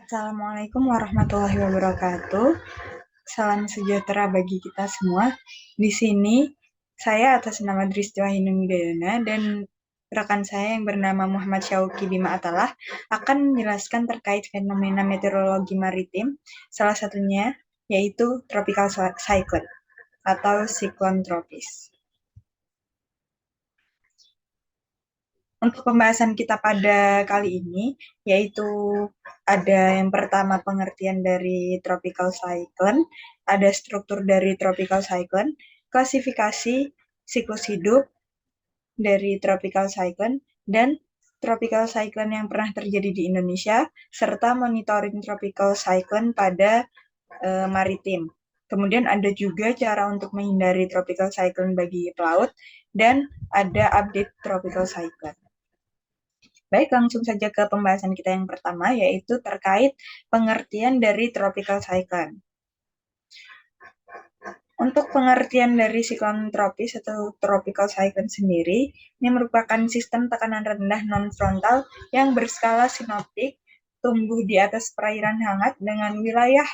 Assalamualaikum warahmatullahi wabarakatuh. Salam sejahtera bagi kita semua. Di sini saya atas nama Dristi Wahyuni Widayana dan rekan saya yang bernama Muhammad Syauki Bima Atalah akan menjelaskan terkait fenomena meteorologi maritim, salah satunya yaitu tropical cyclone atau siklon tropis. Untuk pembahasan kita pada kali ini, yaitu ada yang pertama pengertian dari tropical cyclone, ada struktur dari tropical cyclone, klasifikasi siklus hidup dari tropical cyclone, dan tropical cyclone yang pernah terjadi di Indonesia, serta monitoring tropical cyclone pada maritim. Kemudian ada juga cara untuk menghindari tropical cyclone bagi pelaut, dan ada update tropical cyclone. Baik, langsung saja ke pembahasan kita yang pertama, yaitu terkait pengertian dari tropical cyclone. Untuk pengertian dari siklon tropis atau tropical cyclone sendiri, ini merupakan sistem tekanan rendah non-frontal yang berskala sinoptik, tumbuh di atas perairan hangat dengan wilayah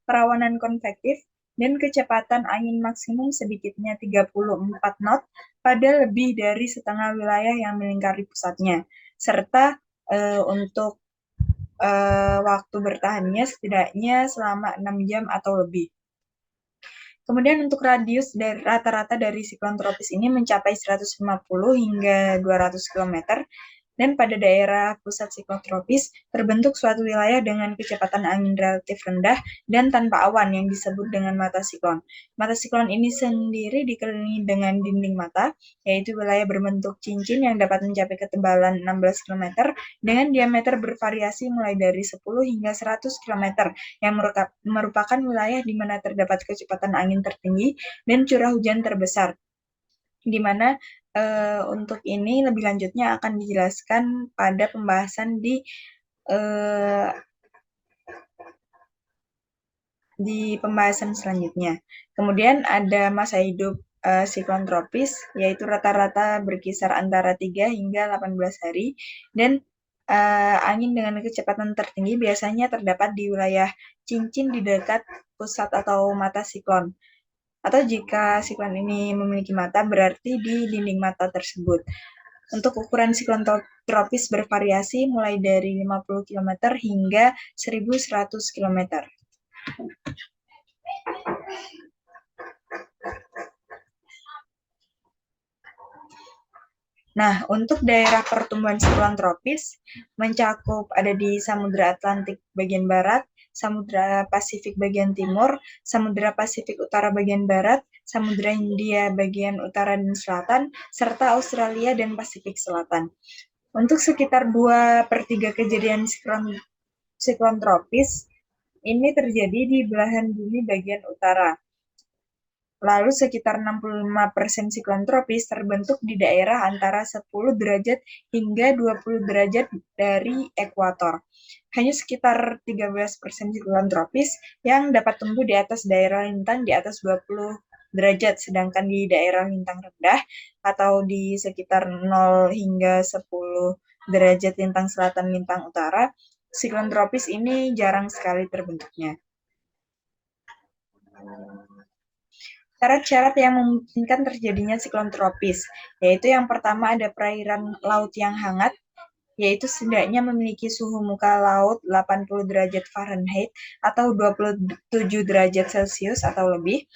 perawanan konvektif dan kecepatan angin maksimum sedikitnya 34 knot pada lebih dari setengah wilayah yang melingkari pusatnya, serta untuk waktu bertahannya setidaknya selama 6 jam atau lebih. Kemudian untuk radius dari rata-rata dari siklon tropis ini mencapai 150 hingga 200 km, dan pada daerah pusat siklon tropis terbentuk suatu wilayah dengan kecepatan angin relatif rendah dan tanpa awan yang disebut dengan mata siklon. Mata siklon ini sendiri dikelilingi dengan dinding mata, yaitu wilayah berbentuk cincin yang dapat mencapai ketebalan 16 km dengan diameter bervariasi mulai dari 10 hingga 100 km yang merupakan wilayah di mana terdapat kecepatan angin tertinggi dan curah hujan terbesar, di mana untuk ini lebih lanjutnya akan dijelaskan pada pembahasan di pembahasan selanjutnya. Kemudian ada masa hidup siklon tropis, yaitu rata-rata berkisar antara 3 hingga 18 hari, dan angin dengan kecepatan tertinggi biasanya terdapat di wilayah cincin di dekat pusat atau mata siklon. Atau jika siklon ini memiliki mata, berarti di dinding mata tersebut. Untuk ukuran siklon tropis bervariasi mulai dari 50 km hingga 1.100 km. Nah, untuk daerah pertumbuhan siklon tropis mencakup ada di Samudra Atlantik bagian barat, Samudra Pasifik bagian timur, Samudra Pasifik utara bagian barat, Samudra Hindia bagian utara dan selatan, serta Australia dan Pasifik selatan. Untuk sekitar 2/3 kejadian siklon tropis ini terjadi di belahan bumi bagian utara. Lalu sekitar 65% siklon tropis terbentuk di daerah antara 10 derajat hingga 20 derajat dari ekuator. Hanya sekitar 13% siklon tropis yang dapat tumbuh di atas daerah lintang di atas 20 derajat, sedangkan di daerah lintang rendah atau di sekitar 0 hingga 10 derajat lintang selatan lintang utara, siklon tropis ini jarang sekali terbentuknya. Syarat-syarat yang memungkinkan terjadinya siklon tropis, yaitu yang pertama ada perairan laut yang hangat, yaitu setidaknya memiliki suhu muka laut 80 derajat Fahrenheit atau 27 derajat Celcius atau lebih.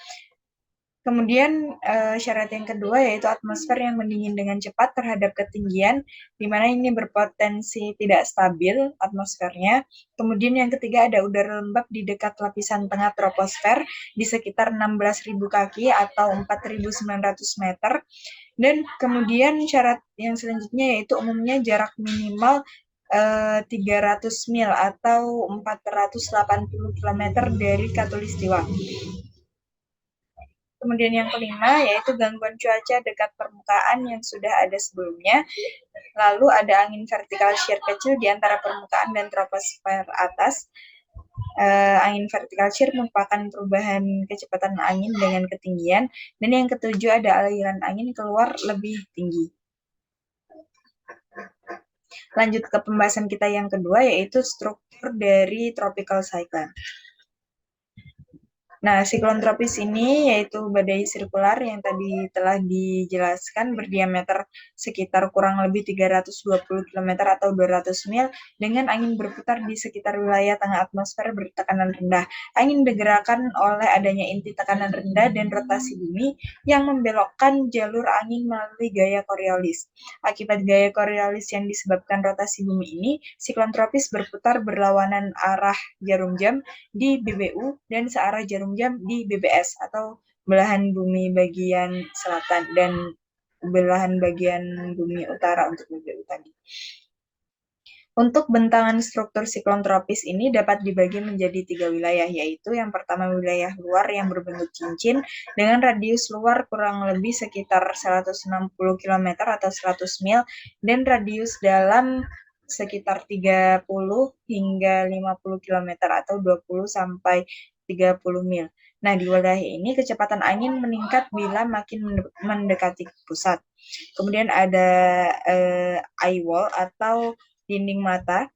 Kemudian syarat yang kedua yaitu atmosfer yang mendingin dengan cepat terhadap ketinggian, di mana ini berpotensi tidak stabil atmosfernya. Kemudian yang ketiga ada udara lembab di dekat lapisan tengah troposfer di sekitar 16.000 kaki atau 4.900 meter. Dan kemudian syarat yang selanjutnya yaitu umumnya jarak minimal 300 mil atau 480 km dari khatulistiwa. Kemudian yang kelima yaitu gangguan cuaca dekat permukaan yang sudah ada sebelumnya. Lalu ada angin vertikal shear kecil di antara permukaan dan troposfer atas. Angin vertikal shear merupakan perubahan kecepatan angin dengan ketinggian. Dan yang ketujuh ada aliran angin keluar lebih tinggi. Lanjut ke pembahasan kita yang kedua, yaitu struktur dari tropical cyclone. Nah, siklon tropis ini yaitu badai sirkular yang tadi telah dijelaskan berdiameter sekitar kurang lebih 320 km atau 200 mil dengan angin berputar di sekitar wilayah tengah atmosfer bertekanan rendah. Angin digerakkan oleh adanya inti tekanan rendah dan rotasi bumi yang membelokkan jalur angin melalui gaya Coriolis. Akibat gaya Coriolis yang disebabkan rotasi bumi ini, siklon tropis berputar berlawanan arah jarum jam di BBU dan searah jarum jam di BBS atau belahan bumi bagian selatan dan belahan bagian bumi utara untuk BBU tadi. Untuk bentangan struktur siklon tropis ini dapat dibagi menjadi 3 wilayah, yaitu yang pertama wilayah luar yang berbentuk cincin dengan radius luar kurang lebih sekitar 160 km atau 100 mil dan radius dalam sekitar 30 hingga 50 km atau 20 sampai 30 mil. Nah, di wilayah ini kecepatan angin meningkat bila makin mendekati pusat. Kemudian ada eye wall atau dinding mata.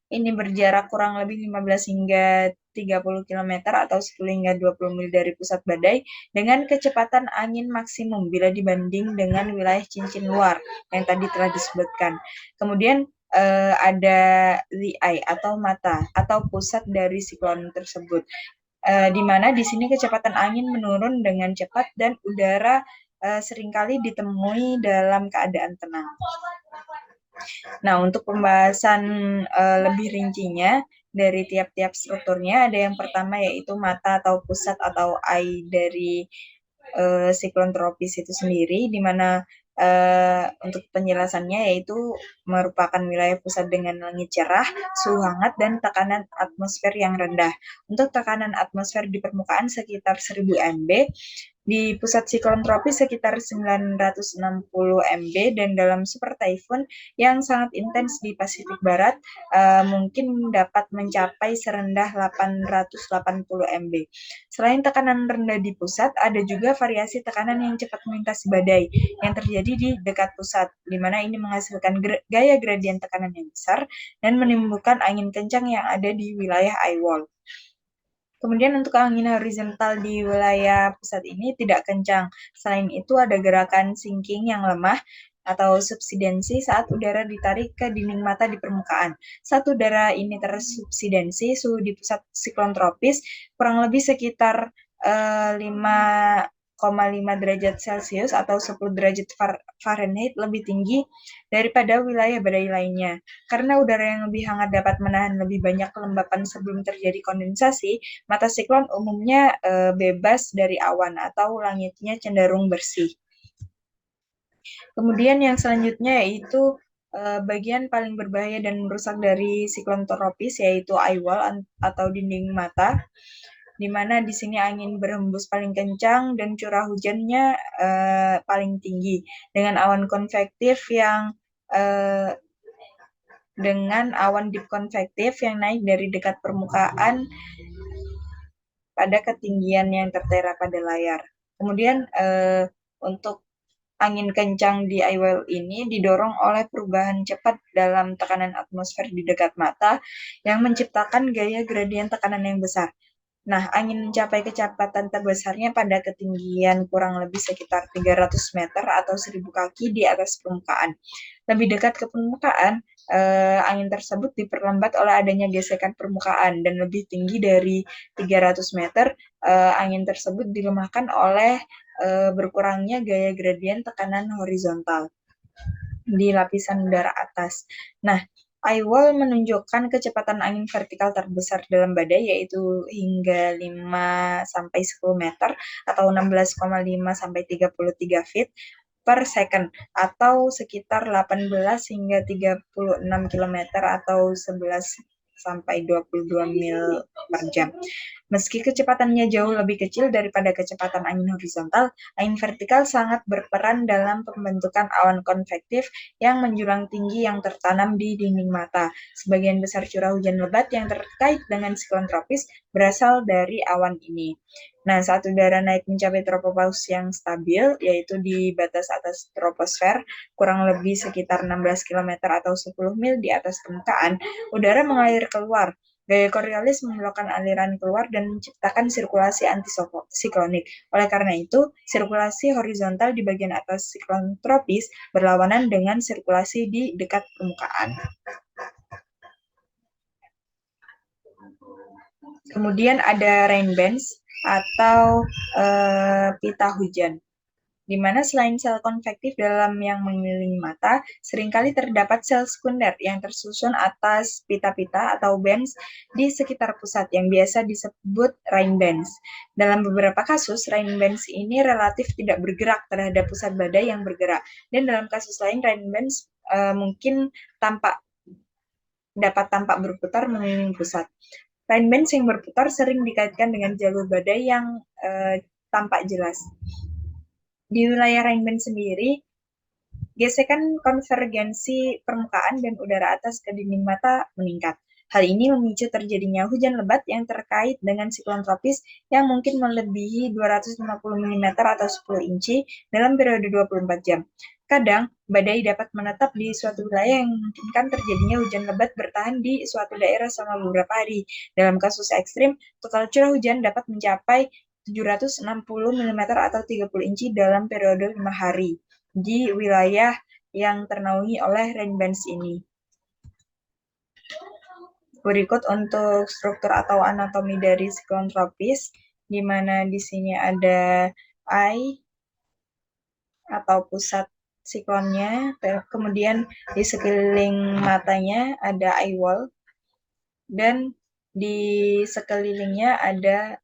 Ini berjarak kurang lebih 15 hingga 30 km atau 10 hingga 20 mil dari pusat badai dengan kecepatan angin maksimum bila dibanding dengan wilayah cincin luar yang tadi telah disebutkan. Kemudian ada the eye atau mata atau pusat dari siklon tersebut. Di mana di sini kecepatan angin menurun dengan cepat dan udara seringkali ditemui dalam keadaan tenang. Nah, untuk pembahasan lebih rincinya dari tiap-tiap strukturnya, ada yang pertama yaitu mata atau pusat atau eye dari siklon tropis itu sendiri, di mana untuk penjelasannya yaitu merupakan wilayah pusat dengan langit cerah, suhu hangat, dan tekanan atmosfer yang rendah. Untuk tekanan atmosfer di permukaan sekitar 1000 MB, di pusat siklon tropis sekitar 960 MB, dan dalam super typhoon yang sangat intens di Pasifik Barat mungkin dapat mencapai serendah 880 MB. Selain tekanan rendah di pusat, ada juga variasi tekanan yang cepat melintasi badai yang terjadi di dekat pusat, di mana ini menghasilkan gaya gradien tekanan yang besar dan menimbulkan angin kencang yang ada di wilayah eye wall. Kemudian untuk angin horizontal di wilayah pusat ini tidak kencang. Selain itu ada gerakan sinking yang lemah atau subsidensi saat udara ditarik ke dinding mata di permukaan. Saat udara ini tersubsidensi, suhu di pusat siklon tropis kurang lebih sekitar 5,5 derajat Celcius atau 10 derajat Fahrenheit lebih tinggi daripada wilayah badai lainnya. Karena udara yang lebih hangat dapat menahan lebih banyak kelembapan sebelum terjadi kondensasi, mata siklon umumnya bebas dari awan atau langitnya cenderung bersih. Kemudian yang selanjutnya yaitu bagian paling berbahaya dan merusak dari siklon tropis yaitu eye wall atau dinding mata, di mana di sini angin berhembus paling kencang dan curah hujannya paling tinggi dengan awan konvektif yang dengan awan deep konvektif yang naik dari dekat permukaan pada ketinggian yang tertera pada layar. Kemudian untuk angin kencang di eye wall ini didorong oleh perubahan cepat dalam tekanan atmosfer di dekat mata yang menciptakan gaya gradien tekanan yang besar. Nah, angin mencapai kecepatan terbesarnya pada ketinggian kurang lebih sekitar 300 meter atau 1000 kaki di atas permukaan. Lebih dekat ke permukaan, angin tersebut diperlambat oleh adanya gesekan permukaan, dan lebih tinggi dari 300 meter, angin tersebut dilemahkan oleh berkurangnya gaya gradien tekanan horizontal di lapisan udara atas. Nah, eye wall menunjukkan kecepatan angin vertikal terbesar dalam badai yaitu hingga 5 sampai 10 meter atau 16,5 sampai 33 feet per second atau sekitar 18 hingga 36 km atau 11 sampai 22 mil per jam. Meski kecepatannya jauh lebih kecil daripada kecepatan angin horizontal, angin vertikal sangat berperan dalam pembentukan awan konvektif yang menjulang tinggi yang tertanam di dinding mata. Sebagian besar curah hujan lebat yang terkait dengan siklon tropis berasal dari awan ini. Nah, saat udara naik mencapai tropopause yang stabil, yaitu di batas atas troposfer, kurang lebih sekitar 16 km atau 10 mil di atas permukaan, udara mengalir keluar. Gaya Coriolis membelokkan aliran keluar dan menciptakan sirkulasi antisiklonik. Oleh karena itu, sirkulasi horizontal di bagian atas siklon tropis berlawanan dengan sirkulasi di dekat permukaan. Kemudian ada rain bands atau pita hujan, di mana selain sel konvektif dalam yang mengelilingi mata, seringkali terdapat sel sekunder yang tersusun atas pita-pita atau bands di sekitar pusat yang biasa disebut rain bands. Dalam beberapa kasus, rain bands ini relatif tidak bergerak terhadap pusat badai yang bergerak, dan dalam kasus lain rain bands mungkin dapat tampak berputar mengelilingi pusat. Rain bands yang berputar sering dikaitkan dengan jalur badai yang tampak jelas. Di wilayah rain band sendiri, gesekan konvergensi permukaan dan udara atas ke dinding mata meningkat. Hal ini memicu terjadinya hujan lebat yang terkait dengan siklon tropis yang mungkin melebihi 250 mm atau 10 inci dalam periode 24 jam. Kadang, badai dapat menetap di suatu wilayah yang memungkinkan terjadinya hujan lebat bertahan di suatu daerah selama beberapa hari. Dalam kasus ekstrim, total curah hujan dapat mencapai 760 mm atau 30 inci dalam periode 5 hari di wilayah yang ternaungi oleh rain bands ini. Berikut untuk struktur atau anatomi dari siklon tropis, di mana di sini ada eye atau pusat siklonnya, kemudian di sekeliling matanya ada eye wall, dan di sekelilingnya ada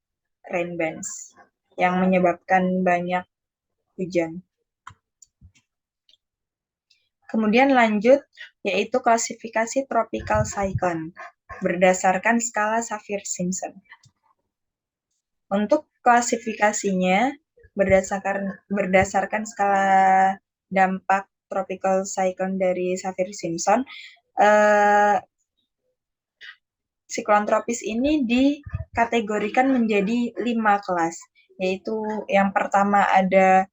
rain bands yang menyebabkan banyak hujan. Kemudian lanjut, yaitu klasifikasi tropical cyclone berdasarkan skala Saffir-Simpson. Untuk klasifikasinya, berdasarkan skala dampak tropical cyclone dari Saffir-Simpson, siklon tropis ini dikategorikan menjadi 5 kelas, yaitu yang pertama ada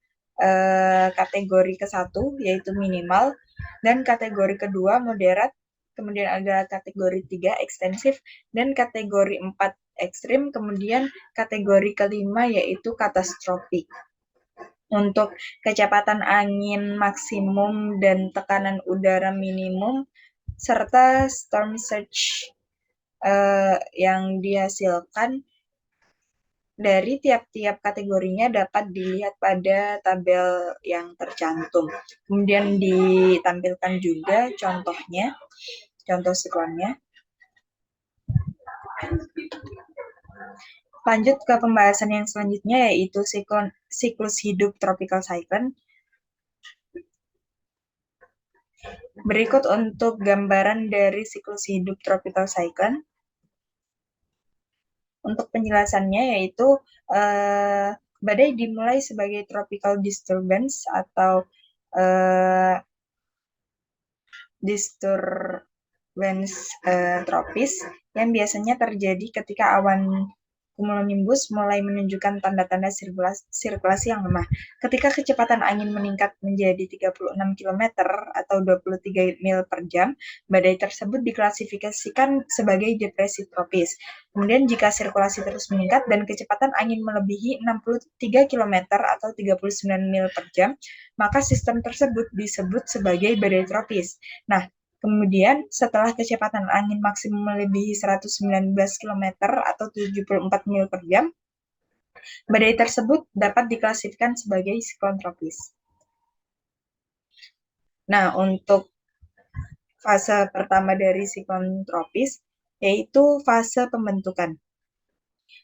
kategori ke-1, yaitu minimal, dan kategori kedua moderat, kemudian ada kategori 3 ekstensif, dan kategori 4 ekstrim, kemudian kategori kelima yaitu katastrofik. Untuk kecepatan angin maksimum dan tekanan udara minimum, serta storm surge yang dihasilkan dari tiap-tiap kategorinya dapat dilihat pada tabel yang tercantum. Kemudian ditampilkan juga contohnya, contoh siklonnya. Lanjut ke pembahasan yang selanjutnya, yaitu siklus hidup tropical cyclone. Berikut untuk gambaran dari siklus hidup tropical cyclone. Untuk penjelasannya yaitu badai dimulai sebagai tropical disturbance atau disturbance tropis yang biasanya terjadi ketika awan cumulonimbus mulai menunjukkan tanda-tanda sirkulasi yang lemah. Ketika kecepatan angin meningkat menjadi 36 km atau 23 mil per jam, badai tersebut diklasifikasikan sebagai depresi tropis. Kemudian jika sirkulasi terus meningkat dan kecepatan angin melebihi 63 km atau 39 mil per jam, maka sistem tersebut disebut sebagai badai tropis. Nah, kemudian, setelah kecepatan angin maksimum melebihi 119 km atau 74 mil per jam, badai tersebut dapat diklasifikasikan sebagai siklon tropis. Nah, untuk fase pertama dari siklon tropis, yaitu fase pembentukan.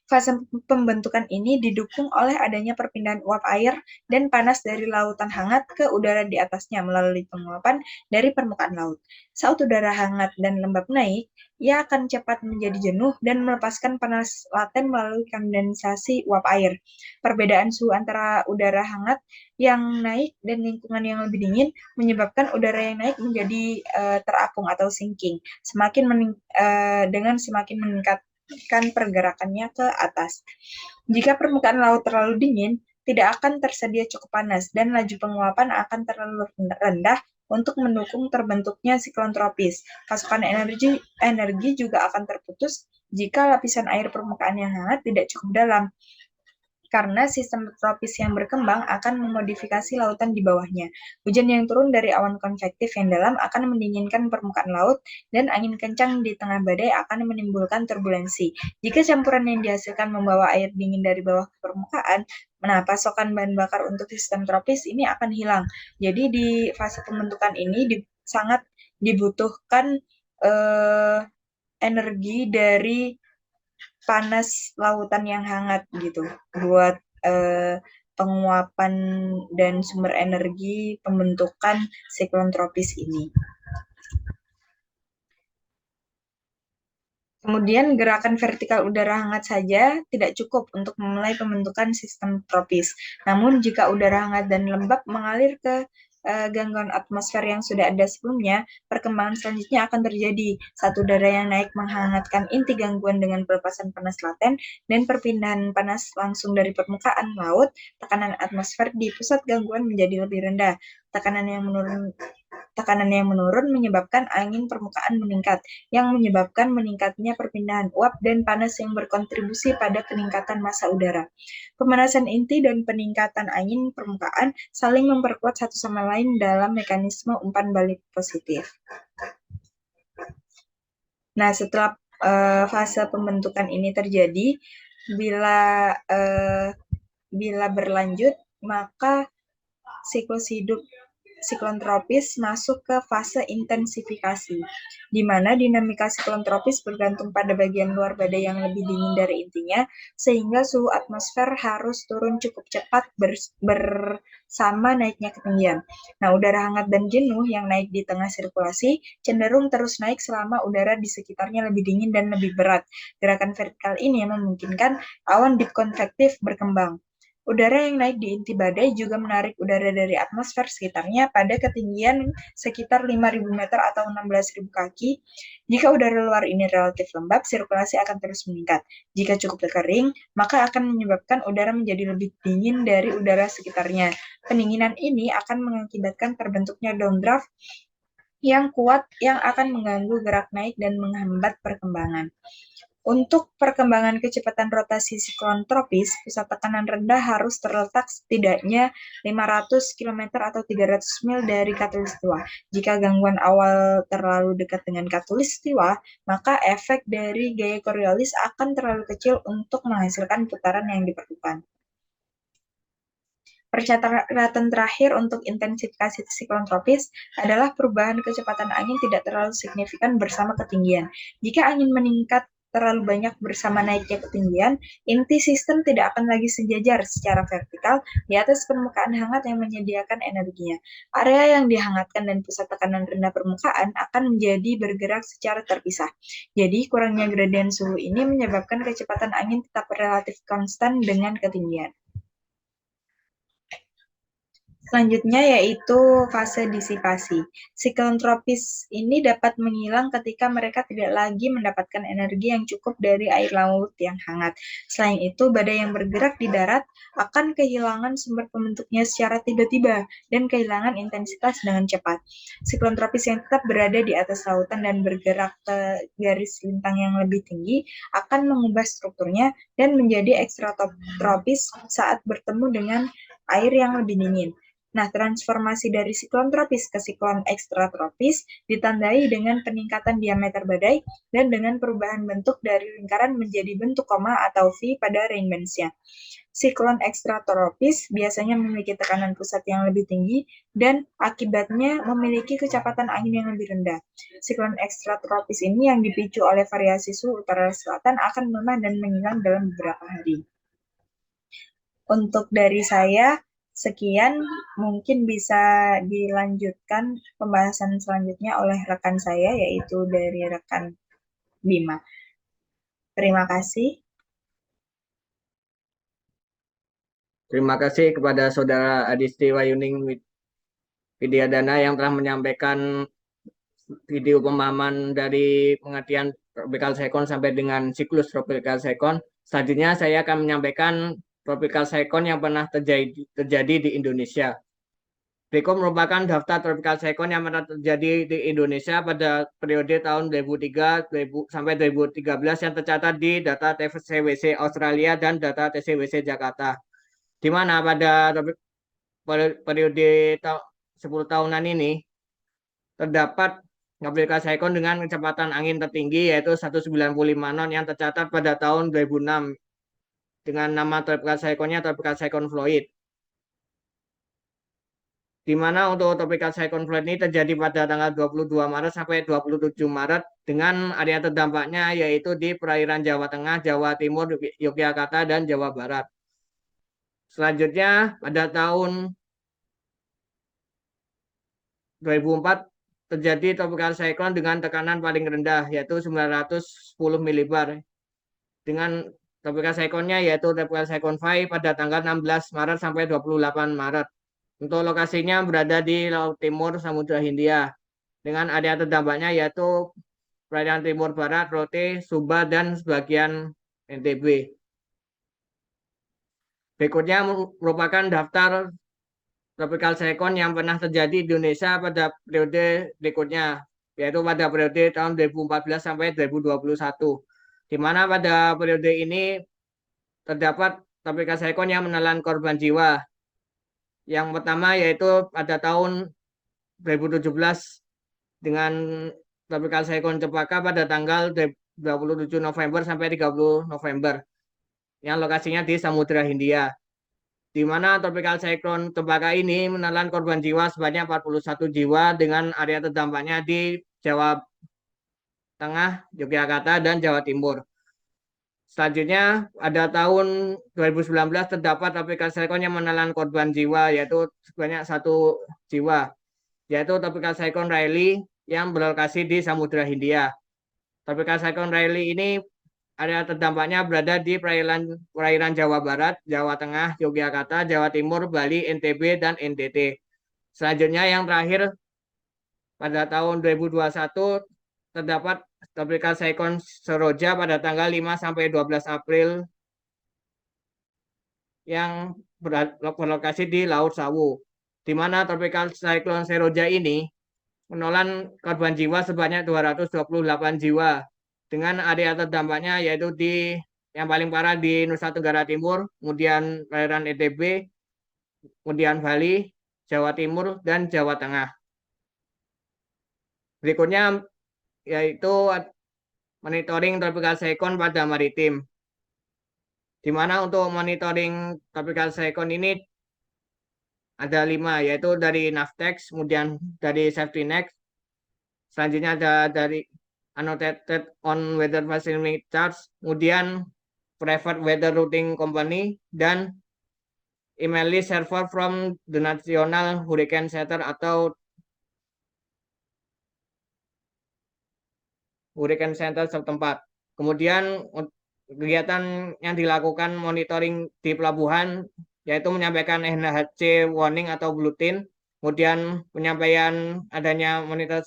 Fase pembentukan ini didukung oleh adanya perpindahan uap air dan panas dari lautan hangat ke udara di atasnya melalui penguapan dari permukaan laut. Saat udara hangat dan lembab naik, ia akan cepat menjadi jenuh dan melepaskan panas laten melalui kondensasi uap air. Perbedaan suhu antara udara hangat yang naik dan lingkungan yang lebih dingin menyebabkan udara yang naik menjadi terapung atau sinking, dengan semakin meningkatkan pergerakannya ke atas. Jika permukaan laut terlalu dingin, tidak akan tersedia cukup panas dan laju penguapan akan terlalu rendah untuk mendukung terbentuknya siklon tropis. Pasokan energi juga akan terputus jika lapisan air permukaan yang hangat tidak cukup dalam, karena sistem tropis yang berkembang akan memodifikasi lautan di bawahnya. Hujan yang turun dari awan konvektif yang dalam akan mendinginkan permukaan laut, dan angin kencang di tengah badai akan menimbulkan turbulensi. Jika campuran yang dihasilkan membawa air dingin dari bawah ke permukaan, pasokan bahan bakar untuk sistem tropis ini akan hilang. Jadi di fase pembentukan ini sangat dibutuhkan energi dari panas lautan yang hangat gitu buat penguapan dan sumber energi pembentukan siklon tropis ini. Kemudian gerakan vertikal udara hangat saja tidak cukup untuk memulai pembentukan sistem tropis. Namun jika udara hangat dan lembab mengalir ke gangguan atmosfer yang sudah ada sebelumnya, perkembangan selanjutnya akan terjadi. Saat udara yang naik menghangatkan inti gangguan dengan pelepasan panas laten dan perpindahan panas langsung dari permukaan laut, tekanan atmosfer di pusat gangguan menjadi lebih rendah. Tekanan yang menurun menyebabkan angin permukaan meningkat, yang menyebabkan meningkatnya perpindahan uap dan panas yang berkontribusi pada peningkatan massa udara. Pemanasan inti dan peningkatan angin permukaan saling memperkuat satu sama lain dalam mekanisme umpan balik positif. Nah, setelah fase pembentukan ini terjadi, bila berlanjut, maka siklus hidup siklon tropis masuk ke fase intensifikasi, di mana dinamika siklon tropis bergantung pada bagian luar badai yang lebih dingin dari intinya, sehingga suhu atmosfer harus turun cukup cepat bersama naiknya ketinggian. Nah, udara hangat dan jenuh yang naik di tengah sirkulasi cenderung terus naik selama udara di sekitarnya lebih dingin dan lebih berat. Gerakan vertikal ini memungkinkan awan deep konvektif berkembang. Udara yang naik di inti badai juga menarik udara dari atmosfer sekitarnya pada ketinggian sekitar 5.000 meter atau 16.000 kaki. Jika udara luar ini relatif lembab, sirkulasi akan terus meningkat. Jika cukup kering, maka akan menyebabkan udara menjadi lebih dingin dari udara sekitarnya. Pendinginan ini akan mengakibatkan terbentuknya downdraft yang kuat yang akan mengganggu gerak naik dan menghambat perkembangan. Untuk perkembangan kecepatan rotasi siklon tropis, pusat tekanan rendah harus terletak setidaknya 500 km atau 300 mil dari khatulistiwa. Jika gangguan awal terlalu dekat dengan khatulistiwa, maka efek dari gaya Coriolis akan terlalu kecil untuk menghasilkan putaran yang diperlukan. Persyaratan terakhir untuk intensifikasi siklon tropis adalah perubahan kecepatan angin tidak terlalu signifikan bersama ketinggian. Jika angin meningkat terlalu banyak bersama naiknya ketinggian, inti sistem tidak akan lagi sejajar secara vertikal di atas permukaan hangat yang menyediakan energinya. Area yang dihangatkan dan pusat tekanan rendah permukaan akan menjadi bergerak secara terpisah. Jadi, kurangnya gradien suhu ini menyebabkan kecepatan angin tetap relatif konstan dengan ketinggian. Selanjutnya yaitu fase disipasi. Siklon tropis ini dapat menghilang ketika mereka tidak lagi mendapatkan energi yang cukup dari air laut yang hangat. Selain itu, badai yang bergerak di darat akan kehilangan sumber pembentuknya secara tiba-tiba dan kehilangan intensitas dengan cepat. Siklon tropis yang tetap berada di atas lautan dan bergerak ke garis lintang yang lebih tinggi akan mengubah strukturnya dan menjadi ekstratropis saat bertemu dengan air yang lebih dingin. Nah, transformasi dari siklon tropis ke siklon ekstratropis ditandai dengan peningkatan diameter badai dan dengan perubahan bentuk dari lingkaran menjadi bentuk koma atau V pada rainbands-nya. Siklon ekstratropis biasanya memiliki tekanan pusat yang lebih tinggi dan akibatnya memiliki kecepatan angin yang lebih rendah. Siklon ekstratropis ini yang dipicu oleh variasi suhu utara selatan akan melemah dan menghilang dalam beberapa hari. Untuk dari saya, sekian, mungkin bisa dilanjutkan pembahasan selanjutnya oleh rekan saya, yaitu dari rekan Bima. Terima kasih. Terima kasih kepada Saudara Adisti Wayuning Widyadana yang telah menyampaikan video pemahaman dari pengertian tropical cyclone sampai dengan siklus tropical cyclone. Selanjutnya saya akan menyampaikan tropical cyclone yang pernah terjadi di Indonesia. Berikut merupakan daftar tropical cyclone yang pernah terjadi di Indonesia pada periode tahun 2003 sampai 2013 yang tercatat di data TCWC Australia dan data TCWC Jakarta. Di mana pada periode 10 tahunan ini terdapat tropical cyclone dengan kecepatan angin tertinggi yaitu 195 knot yang tercatat pada tahun 2006 dengan nama tropical cyclone-nya tropical cyclone Floyd. Di mana untuk tropical cyclone Floyd ini terjadi pada tanggal 22 Maret sampai 27 Maret dengan area terdampaknya yaitu di perairan Jawa Tengah, Jawa Timur, Yogyakarta, dan Jawa Barat. Selanjutnya pada tahun 2004 terjadi tropical cyclone dengan tekanan paling rendah yaitu 910 milibar dengan tropical cyclone-nya yaitu tropical cyclone Fai pada tanggal 16 Maret sampai 28 Maret. Untuk lokasinya berada di Laut Timur Samudra Hindia dengan area terdampaknya yaitu perairan timur barat, Rote, Sumba, dan sebagian NTB. Berikutnya merupakan daftar tropical cyclone yang pernah terjadi di Indonesia pada periode berikutnya, yaitu pada periode tahun 2014 sampai 2021. Di mana pada periode ini terdapat tropical cyclone yang menelan korban jiwa. Yang pertama yaitu pada tahun 2017 dengan tropical cyclone Cempaka pada tanggal 27 November sampai 30 November yang lokasinya di Samudra Hindia. Di mana tropical cyclone Cempaka ini menelan korban jiwa sebanyak 41 jiwa dengan area terdampaknya di Jawa Tengah, Yogyakarta, dan Jawa Timur. Selanjutnya, pada tahun 2019 terdapat tropical cyclone yang menelan korban jiwa, yaitu sebanyak 1 jiwa, yaitu tropical cyclone Riley yang berlokasi di Samudra Hindia. Tropical cyclone Riley ini area terdampaknya berada di perairan Jawa Barat, Jawa Tengah, Yogyakarta, Jawa Timur, Bali, NTB, dan NTT. Selanjutnya yang terakhir pada tahun 2021 terdapat tropical cyclone Seroja pada tanggal 5 sampai 12 April yang berlokasi di Laut Sawu. Di mana tropical cyclone Seroja ini menelan korban jiwa sebanyak 228 jiwa dengan area terdampaknya yaitu di yang paling parah di Nusa Tenggara Timur, kemudian perairan NTB, kemudian Bali, Jawa Timur, dan Jawa Tengah. Berikutnya yaitu monitoring tropical cyclone pada maritim. Di mana untuk monitoring tropical cyclone ini ada 5, yaitu dari Navtex, kemudian dari SafetyNet, selanjutnya ada dari Annotated on Weather Facility Charts, kemudian Private Weather Routing Company, dan email list server from the National Hurricane Center atau Hurricane Center setempat. Kemudian kegiatan yang dilakukan monitoring di pelabuhan yaitu menyampaikan NHC warning atau bulletin, kemudian penyampaian adanya monitor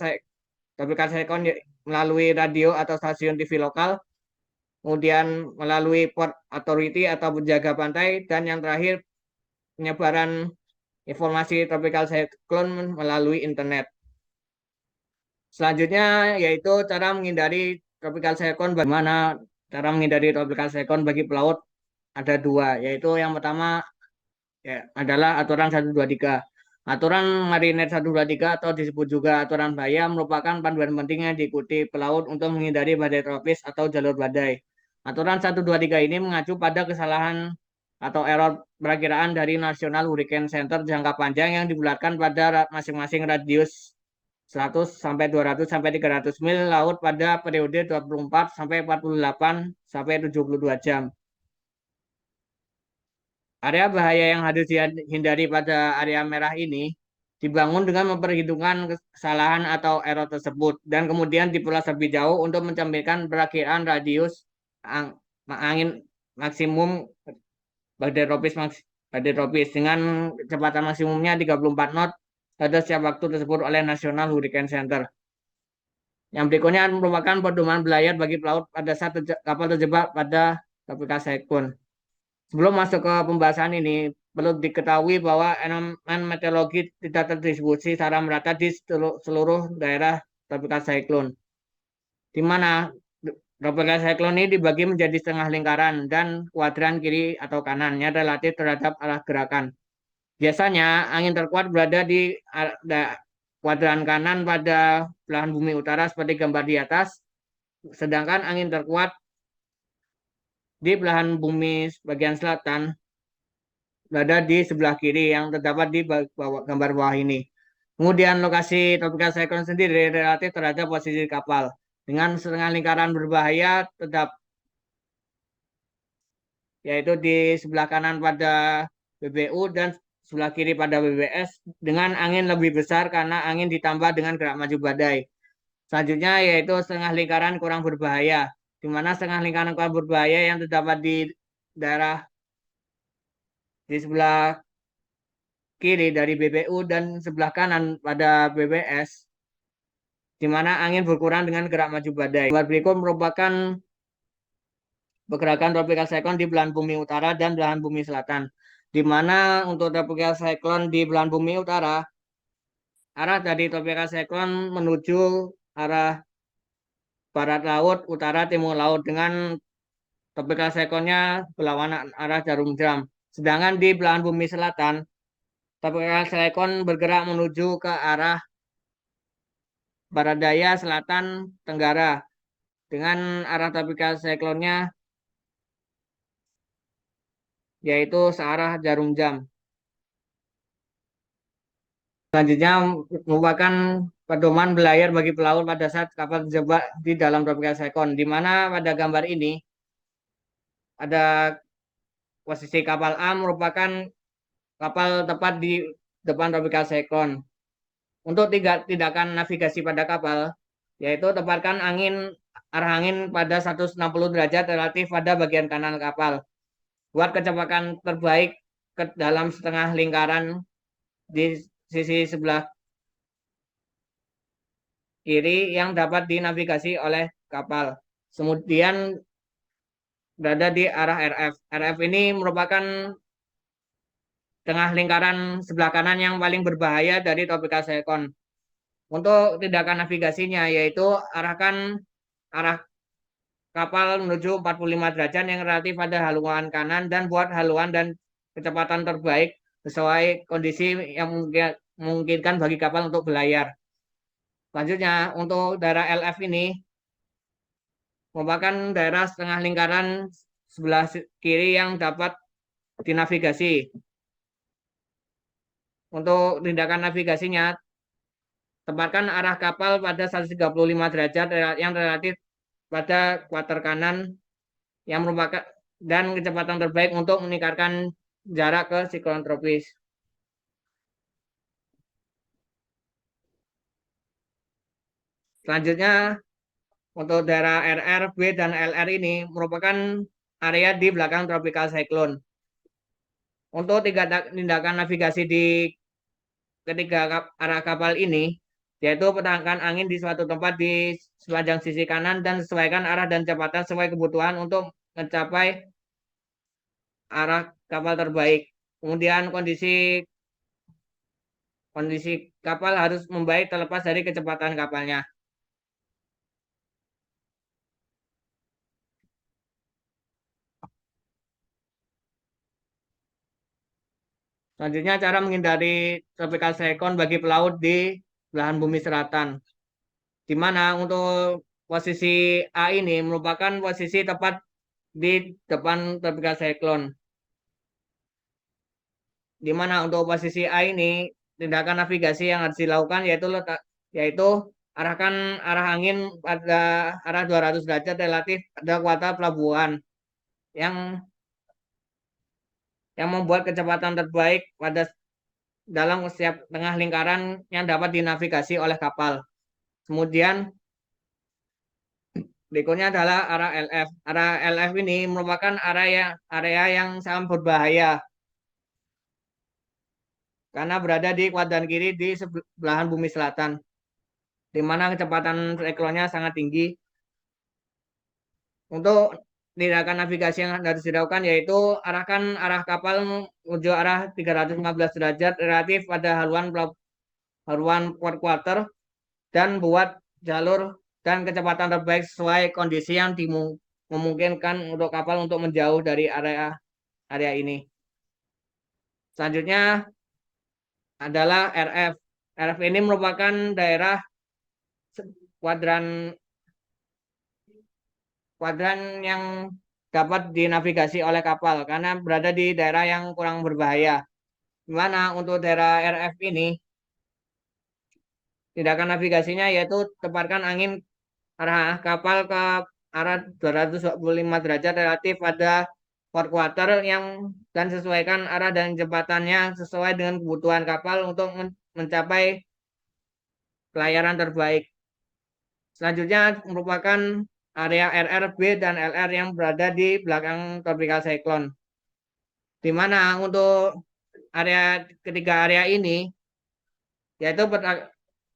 tropical cyclone melalui radio atau stasiun TV lokal, kemudian melalui port authority atau penjaga pantai, dan yang terakhir penyebaran informasi tropical cyclone melalui internet. Selanjutnya yaitu cara menghindari tropical cyclone. Bagaimana cara menghindari tropical cyclone bagi pelaut? Ada 2, yaitu yang pertama ya, adalah aturan 123. Aturan Marinir 123 atau disebut juga aturan bahaya merupakan panduan penting yang diikuti pelaut untuk menghindari badai tropis atau jalur badai. Aturan 123 ini mengacu pada kesalahan atau error perakiraan dari National Hurricane Center jangka panjang yang dibulatkan pada masing-masing radius 100 sampai 200 sampai 300 mil laut pada periode 24 sampai 48 sampai 72 jam. Area bahaya yang harus dihindari pada area merah ini dibangun dengan memperhitungkan kesalahan atau error tersebut dan kemudian diperluas lebih jauh untuk mencerminkan perakiraan radius angin maksimum badai tropis dengan kecepatan maksimumnya 34 knot pada setiap waktu tersebut oleh National Hurricane Center. Yang berikutnya merupakan pedoman belayar bagi pelaut pada saat kapal terjebak pada tropikal cyclone. Sebelum masuk ke pembahasan ini, perlu diketahui bahwa elemen meteorologi tidak terdistribusi secara merata di seluruh daerah tropical cyclone, di mana tropical cyclone ini dibagi menjadi setengah lingkaran dan kuadran kiri atau kanannya relatif terhadap arah gerakan. Biasanya angin terkuat berada di kuadran kanan pada belahan bumi utara seperti gambar di atas, sedangkan angin terkuat di belahan bumi bagian selatan berada di sebelah kiri yang terdapat di gambar bawah ini. Kemudian lokasi tropical cyclone sendiri relatif terhadap posisi kapal dengan setengah lingkaran berbahaya tetap yaitu di sebelah kanan pada BBU dan sebelah kiri pada BBS dengan angin lebih besar karena angin ditambah dengan gerak maju badai. Selanjutnya yaitu setengah lingkaran kurang berbahaya, di mana setengah lingkaran kurang berbahaya yang terdapat di daerah di sebelah kiri dari BBU dan sebelah kanan pada BBS, di mana angin berkurang dengan gerak maju badai. Gambar berikut merupakan pergerakan tropical cyclone di belahan bumi utara dan belahan bumi selatan, di mana untuk tropical cyclone di belahan bumi utara, arah dari tropical cyclone menuju arah barat laut, utara, timur laut dengan tropical cyclone-nya berlawanan arah jarum jam. Sedangkan di belahan bumi selatan, tropical cyclone bergerak menuju ke arah barat daya, selatan, tenggara dengan arah tropical cyclone-nya yaitu searah jarum jam. Selanjutnya merupakan pedoman belayar bagi pelaut pada saat kapal terjebak di dalam tropical cyclone, di mana pada gambar ini ada posisi kapal A merupakan kapal tepat di depan tropical cyclone. Untuk tindakan navigasi pada kapal, yaitu tepatkan arah angin pada 160 derajat relatif pada bagian kanan kapal. Buat kecepatan terbaik ke dalam setengah lingkaran di sisi sebelah kiri yang dapat dinavigasi oleh kapal. Kemudian berada di arah RF. RF ini merupakan tengah lingkaran sebelah kanan yang paling berbahaya dari tropical cyclone. Untuk tindakan navigasinya yaitu arahkan arah kapal menuju 45 derajat yang relatif pada haluan kanan dan buat haluan dan kecepatan terbaik sesuai kondisi yang memungkinkan bagi kapal untuk berlayar. Selanjutnya untuk daerah LF ini merupakan daerah setengah lingkaran sebelah kiri yang dapat dinavigasi. Untuk tindakan navigasinya, tempatkan arah kapal pada 135 derajat yang relatif pada kuarter kanan yang merupakan dan kecepatan terbaik untuk meningkatkan jarak ke siklon tropis. Selanjutnya untuk daerah RR, B, dan LR ini merupakan area di belakang tropical cyclone. Untuk tindakan navigasi di ketiga arah kapal ini, yaitu petakan angin di suatu tempat di sepanjang sisi kanan dan sesuaikan arah dan kecepatan sesuai kebutuhan untuk mencapai arah kapal terbaik. Kemudian kondisi kapal harus membaik terlepas dari kecepatan kapalnya. Selanjutnya cara menghindari tropical cyclone bagi pelaut di belahan bumi selatan. Di mana untuk posisi A ini merupakan posisi tepat di depan tropical cyclone. Di mana untuk posisi A ini tindakan navigasi yang harus dilakukan yaitu arahkan arah angin pada arah 200 derajat relatif pada kuartal pelabuhan yang membuat kecepatan terbaik pada dalam setiap tengah lingkaran yang dapat dinavigasi oleh kapal. Kemudian berikutnya adalah arah LF. Arah LF ini merupakan area yang sangat berbahaya karena berada di kuadran kiri di sebelahan bumi selatan, di mana kecepatan siklonnya sangat tinggi. Untuk tindakan navigasi yang harus dilakukan yaitu arahkan arah kapal menuju arah 315 derajat relatif pada haluan port quarter dan buat jalur dan kecepatan terbaik sesuai kondisi yang memungkinkan untuk kapal untuk menjauh dari area ini. Selanjutnya adalah RF. RF ini merupakan daerah kuadran yang dapat dinavigasi oleh kapal karena berada di daerah yang kurang berbahaya. Di mana untuk daerah RF ini tindakan navigasinya yaitu tepatkan angin arah kapal ke arah 225 derajat relatif pada port quarter dan sesuaikan arah dan jembatannya sesuai dengan kebutuhan kapal untuk mencapai pelayaran terbaik. Selanjutnya merupakan area RRB dan LR yang berada di belakang tropical cyclone. Di mana untuk ketiga area ini yaitu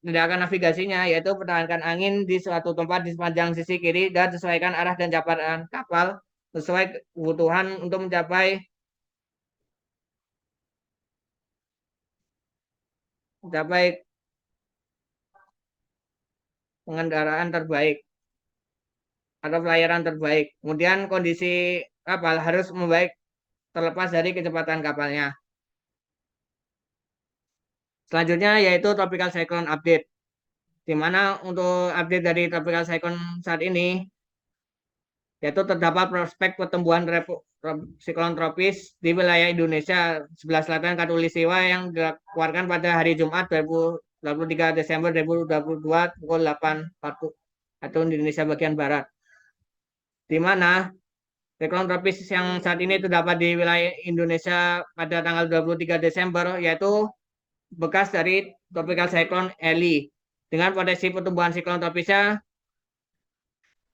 tindakan navigasinya yaitu pertahankan angin di suatu tempat di sepanjang sisi kiri dan sesuaikan arah dan jabatan kapal sesuai kebutuhan untuk mencapai pengendaraan terbaik atau pelayaran terbaik. Kemudian kondisi kapal harus membaik terlepas dari kecepatan kapalnya. Selanjutnya yaitu tropical cyclone update. Di mana untuk update dari tropical cyclone saat ini yaitu terdapat prospek pertumbuhan siklon tropis di wilayah Indonesia sebelah selatan Katulistiwa yang dikeluarkan pada hari Jumat 23 Desember 2022 pukul 8.40 atau Indonesia bagian barat. Di mana siklon tropis yang saat ini terdapat di wilayah Indonesia pada tanggal 23 Desember yaitu bekas dari tropical cyclone Elly dengan potensi pertumbuhan siklon tropisnya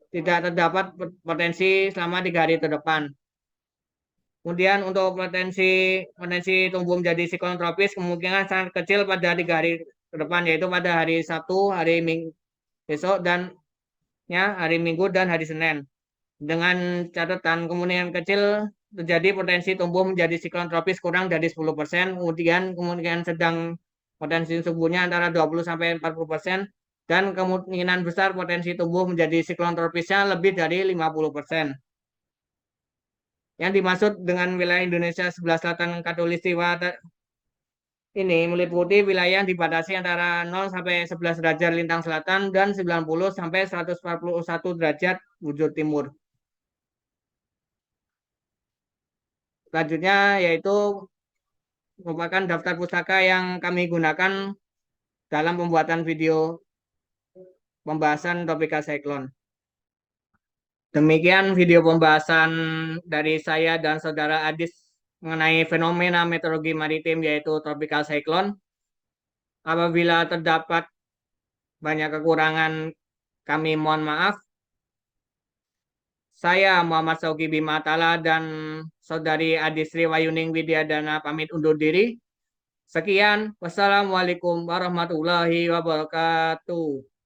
tidak terdapat potensi selama 3 hari ke depan. Kemudian untuk potensi tumbuh menjadi siklon tropis kemungkinan sangat kecil pada 3 hari ke depan yaitu pada hari Sabtu, hari Minggu besok dan hari Minggu dan hari Senin. Dengan catatan kemungkinan kecil terjadi potensi tumbuh menjadi siklon tropis kurang dari 10%, kemudian kemungkinan sedang potensi tumbuhnya antara 20-40% dan kemungkinan besar potensi tumbuh menjadi siklon tropisnya lebih dari 50%. Yang dimaksud dengan wilayah Indonesia sebelah selatan Katulistiwa ini meliputi wilayah yang dibatasi antara 0 sampai 11 derajat lintang selatan dan 90 sampai 141 derajat bujur timur. Selanjutnya yaitu merupakan daftar pustaka yang kami gunakan dalam pembuatan video pembahasan tropical cyclone. Demikian video pembahasan dari saya dan saudara Adis mengenai fenomena meteorologi maritim yaitu tropical cyclone. Apabila terdapat banyak kekurangan, kami mohon maaf. Saya Muhammad Sauki Bima Atala dan saudari Adisri Wayuning Widyadana pamit undur diri. Sekian, wassalamualaikum warahmatullahi wabarakatuh.